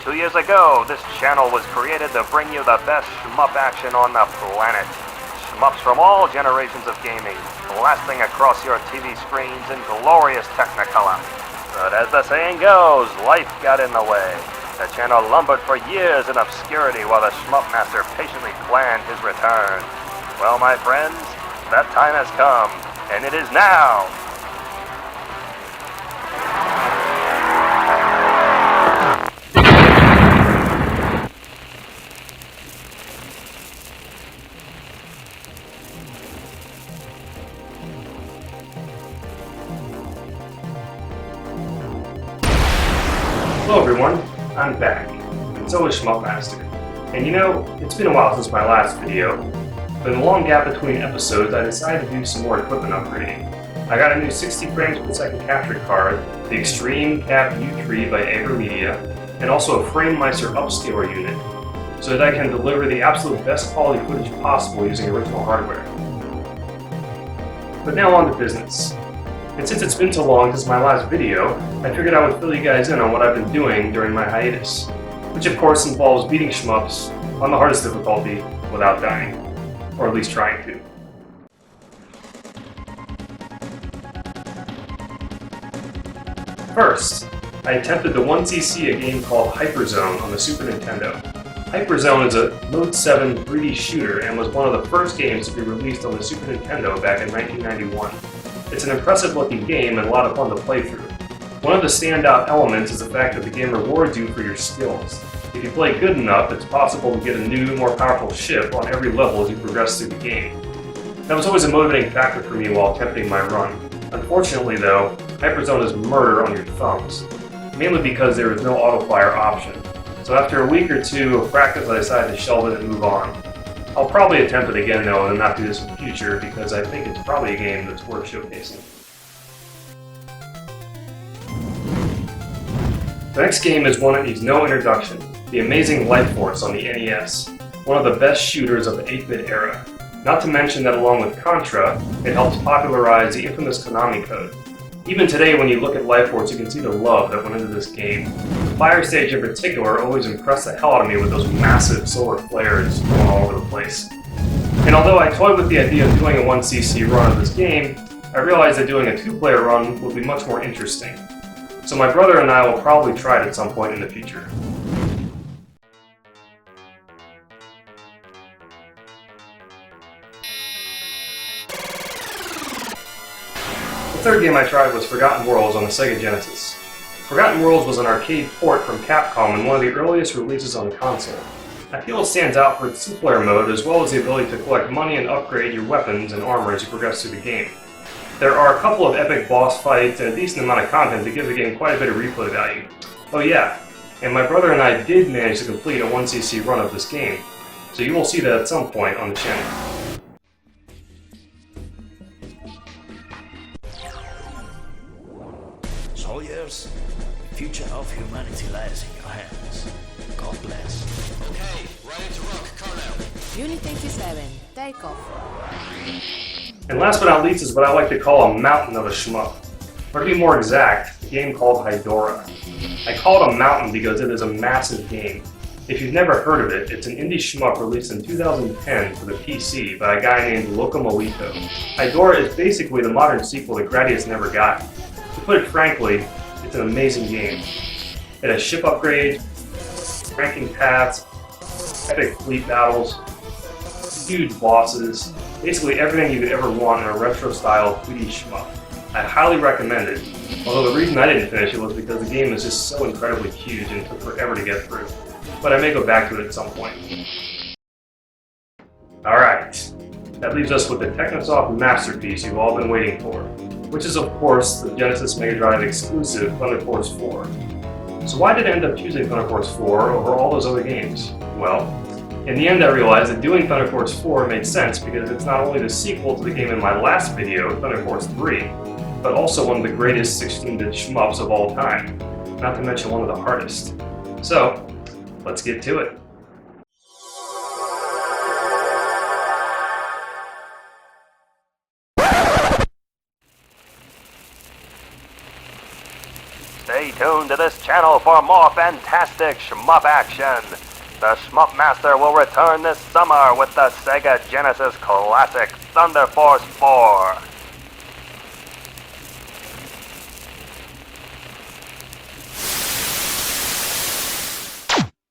2 years ago, this channel was created to bring you the best shmup action on the planet. Shmups from all generations of gaming, blasting across your TV screens in glorious Technicolor. But as the saying goes, life got in the way. The channel lumbered for years in obscurity while the SHMUP Master patiently planned his return. Well, my friends, that time has come, and it is now! Hello everyone, I'm back, and so is SHMUP Master. And you know, it's been a while since my last video, but in the long gap between episodes I decided to do some more equipment upgrading. I got a new 60 frames per second capture card, the Extreme Cap U3 by Aggro, and also a FrameMeister upscaler unit, so that I can deliver the absolute best quality footage possible using original hardware. But now on to business. And since it's been so long since my last video, I figured I would fill you guys in on what I've been doing during my hiatus, which of course involves beating shmups on the hardest difficulty without dying, or at least trying to. First, I attempted the 1cc a game called Hyperzone on the Super Nintendo. Hyperzone is a Mode 7 3D shooter and was one of the first games to be released on the Super Nintendo back in 1991. It's an impressive looking game and a lot of fun to play through. One of the standout elements is the fact that the game rewards you for your skills. If you play good enough, it's possible to get a new, more powerful ship on every level as you progress through the game. That was always a motivating factor for me while attempting my run. Unfortunately though, Hyperzone is murder on your thumbs, mainly because there is no auto-fire option. So after a week or two of practice, I decided to shelve it and move on. I'll probably attempt it again though and not do this in the future because I think it's probably a game that's worth showcasing. The next game is one that needs no introduction, the amazing Life Force on the NES, one of the best shooters of the 8-bit era. Not to mention that along with Contra, it helps popularize the infamous Konami code. Even today when you look at Life Force, you can see the love that went into this game. The fire stage in particular always impressed the hell out of me with those massive solar flares going all over the place. And although I toyed with the idea of doing a 1cc run of this game, I realized that doing a 2-player run would be much more interesting. So my brother and I will probably try it at some point in the future. The third game I tried was Forgotten Worlds on the Sega Genesis. Forgotten Worlds was an arcade port from Capcom and one of the earliest releases on the console. I feel it stands out for its 2-player mode as well as the ability to collect money and upgrade your weapons and armor as you progress through the game. There are a couple of epic boss fights and a decent amount of content to give the game quite a bit of replay value. Oh yeah, and my brother and I did manage to complete a 1cc run of this game, so you will see that at some point on the channel. Soldiers, the future of humanity lies in your hands. God bless. Okay, ready to rock, Colonel. Unit 87, take off. And last but not least is what I like to call a mountain of a shmup. Or to be more exact, a game called Dora. I call it a mountain because it is a massive game. If you've never heard of it, it's an indie shmup released in 2010 for the PC by a guy named Locomoito. Dora is basically the modern sequel that Gradius never got. To put it frankly, it's an amazing game. It has ship upgrades, ranking paths, epic fleet battles, huge bosses, basically everything you could ever want in a retro-style 2D shmup. I highly recommend it, although the reason I didn't finish it was because the game is just so incredibly huge and took forever to get through. But I may go back to it at some point. Alright, that leaves us with the Technosoft Masterpiece you've all been waiting for, which is of course the Genesis Mega Drive exclusive Thunder Force 4. So why did I end up choosing Thunder Force 4 over all those other games? Well, in the end I realized that doing Thunder Force 4 made sense because it's not only the sequel to the game in my last video, Thunder Force 3, but also one of the greatest 16-bit shmups of all time, not to mention one of the hardest. So, let's get to it. Stay Stay tuned to this channel for more fantastic shmup action. The SHMUP Master will return this summer with the Sega Genesis classic Thunder Force 4.